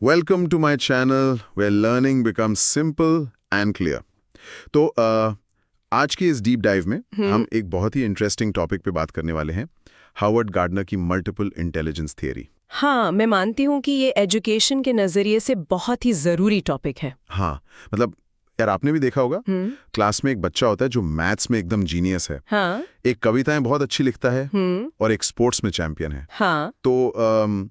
Welcome to my channel where learning becomes simple and clear. तो आज के इस डीप डाइव में हम एक बहुत ही इंटरेस्टिंग टॉपिक पे बात करने वाले हैं, हार्वर्ड गार्डनर की मल्टीपल इंटेलिजेंस थियरी। हाँ, मैं मानती हूँ कि ये एजुकेशन के नजरिए से बहुत ही जरूरी टॉपिक है। हाँ, मतलब यार आपने भी देखा होगा, क्लास में एक बच्चा होता है जो मैथ्स में एकदम जीनियस है। हाँ। एक कविताएं बहुत अच्छी लिखता है और एक स्पोर्ट्स में चैंपियन है। हाँ। तो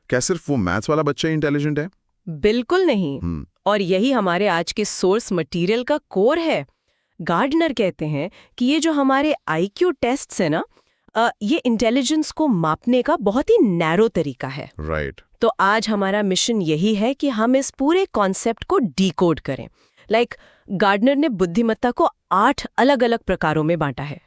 क्या सिर्फ वो मैथ्स वाला बच्चा ही इंटेलिजेंट है? बिल्कुल नहीं। और यही हमारे आज के सोर्स मटेरियल का कोर है। गार्डनर कहते हैं कि ये जो हमारे आईक्यू टेस्ट्स है ना, ये इंटेलिजेंस को मापने का बहुत ही नैरो तरीका है। राइट। तो आज हमारा मिशन यही है कि हम इस पूरे कॉन्सेप्ट को डिकोड करें। गार्डनर ने बुद्धिमत्ता को 8 अलग अलग प्रकारों में बांटा है।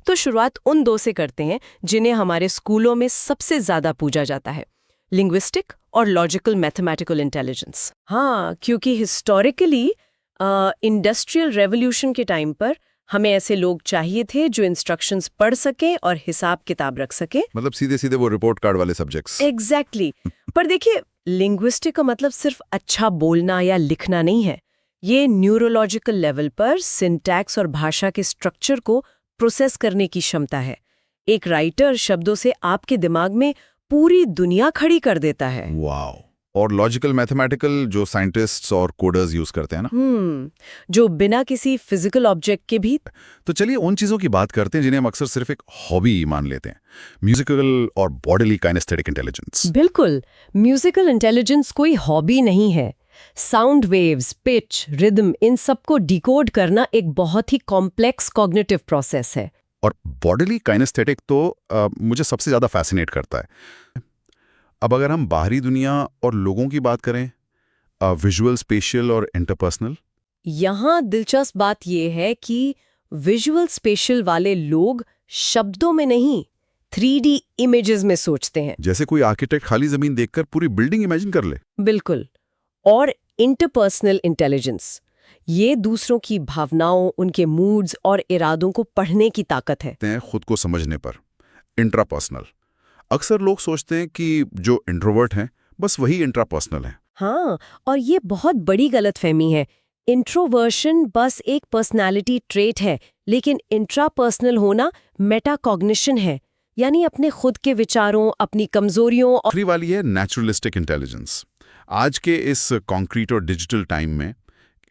तो शुरुआत उन 2 से करते हैं जिन्हें हमारे स्कूलों में सबसे ज्यादा पूजा जाता है, लिंग्विस्टिक और लॉजिकल मैथमेटिकल इंटेलिजेंस। हाँ, क्योंकि हिस्टोरिकली इंडस्ट्रियल रेवोल्यूशन के टाइम पर हमें ऐसे लोग चाहिए थे जो इंस्ट्रक्शंस पढ़ सकें और हिसाब किताब रख सकें। मतलब सीधे सीधे वो रिपोर्ट कार्ड वाले सब्जेक्ट्स। एग्जैक्टली। पर देखिए, लिंग्विस्टिक का मतलब सिर्फ अच्छा बोलना या लिखना नहीं है। ये न्यूरोलॉजिकल लेवल पर सिंटैक्स और भाषा के स्ट्रक्चर को प्रोसेस करने की क्षमता है। एक राइटर शब्दों से आपके दिमाग में पूरी दुनिया खड़ी कर देता है। वाओ। और लॉजिकल मैथमेटिकल जो साइंटिस्ट्स और कोडर्स यूज करते हैं ना, जो बिना किसी फिजिकल ऑब्जेक्ट के भी। तो चलिए उन चीजों की बात करते हैं जिन्हें हम अक्सर सिर्फ एक हॉबी मान लेते हैं, म्यूजिकल और बॉडीली काइनेस्थेटिक इंटेलिजेंस। बिल्कुल, म्यूजिकल इंटेलिजेंस कोई हॉबी नहीं है। साउंड वेव्स, पिच, रिदम, इन सबको डिकोड करना एक बहुत ही कॉम्प्लेक्स कॉग्निटिव प्रोसेस है। और बॉडीली काइनेस्थेटिक तो मुझे सबसे ज्यादा फैसिनेट करता है। अब अगर हम बाहरी दुनिया और लोगों की बात करें, विजुअल, स्पेशियल और इंटरपर्सनल, यहाँ दिलचस्प बात यह है कि विजुअल स्पेशियल वाले लोग शब्दों में नहीं, 3D इमेजेस में सोचते हैं। जैसे कोई आर्किटेक्ट खाली जमीन देखकर पूरी बिल्डिंग इमेजिन कर ले। बिल्कुल। और इंटरपर्सनल इंटेलिजेंस, ये दूसरों की भावनाओं, उनके मूड्स और इरादों को पढ़ने की ताकत है। खुद को समझने पर। इंट्रापर्सनल, अक्सर लोग सोचते हैं कि जो इंट्रोवर्ट हैं बस वही इंट्रापर्सनल है। हाँ, और ये बहुत बड़ी गलतफहमी है। इंट्रोवर्शन बस एक पर्सनालिटी ट्रेट है, लेकिन इंट्रापर्सनल होना मेटाकॉग्निशन है, यानी अपने खुद के विचारों, अपनी कमजोरियों और आखिरी वाली है नेचुरलिस्टिक इंटेलिजेंस। आज के इस कॉन्क्रीट और डिजिटल टाइम में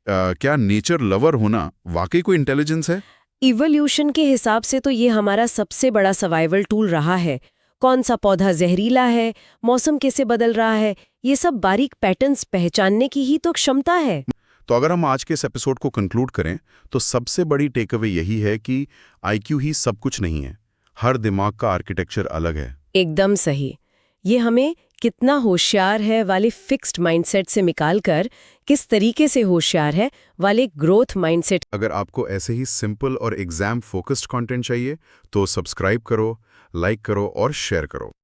क्या नेचर लवर होना वाकई कोई इंटेलिजेंस है? इवोल्यूशन के हिसाब से तो ये हमारा सबसे बड़ा सर्वाइवल टूल रहा है। कौन सा पौधा जहरीला है, मौसम कैसे बदल रहा है, ये सब बारीक पैटर्न्स पहचानने की ही तो क्षमता है। तो अगर हम आज के इस एपिसोड को कंक्लूड करें तो सबसे बड़ी टेकअवे यही है कि आईक्यू ही सब कुछ नहीं है। हर दिमाग का आर्किटेक्चर अलग है। एकदम सही। ये हमें कितना होशियार है वाले फिक्स्ड माइंडसेट से निकालकर किस तरीके से होशियार है वाले ग्रोथ माइंडसेट। अगर आपको ऐसे ही सिंपल और एग्जाम फोकस्ड कंटेंट चाहिए तो सब्सक्राइब करो, लाइक करो और शेयर करो।